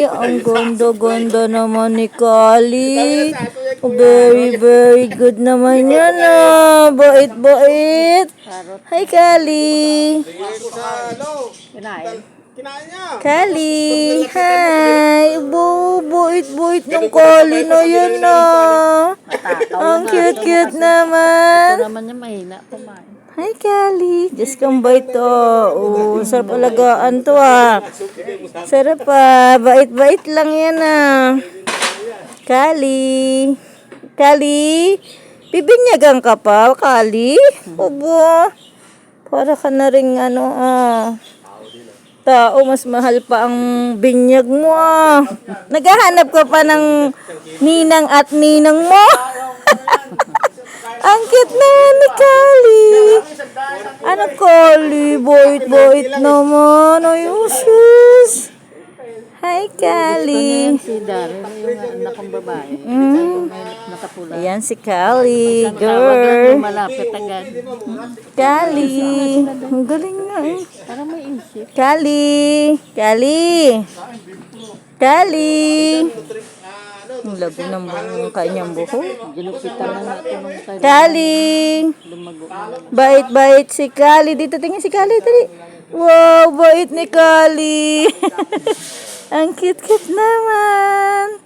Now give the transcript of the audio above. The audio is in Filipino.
Ang ganda-ganda naman ni Kali. Very, very good naman yan ah. Bait-bait. Hi, Kali. Kali. Hi. Bait-bait ng Kali na yan ah. Ang cute-cute naman. Ito naman niya mahina kumain. Hi, Kali. Diyos kang bait to. Oh, sarap alagaan to ah. Sarap ah. Bait-bait lang yan ah. Kali. Kali. Bibinyagan ka pa, Kali? Obo. Para ka na rin ano ah. Tao, mas mahal pa ang binyag mo ah. Naghahanap ka pa ng ninang at ninang mo. Ang cute naman ni Kali. Ano Kali? Bait-bait naman. Ay, sus. Hi, Kali. Si Daryl, yung anak kong babae. Nakapula. Ayan si Kali. Tawag lang Girl. yung malapit agad. Kali. Ang galing nga eh. Parang may isip. Kali. Kali. Kali. Ang labo ng kanyang buhok. Ginupitan na natin nung tayo Kali. lumago. Bait-bait si Kali. Dito tingin si Kali. Dali. Wow, bait ni Kali. Ang cute-cute naman.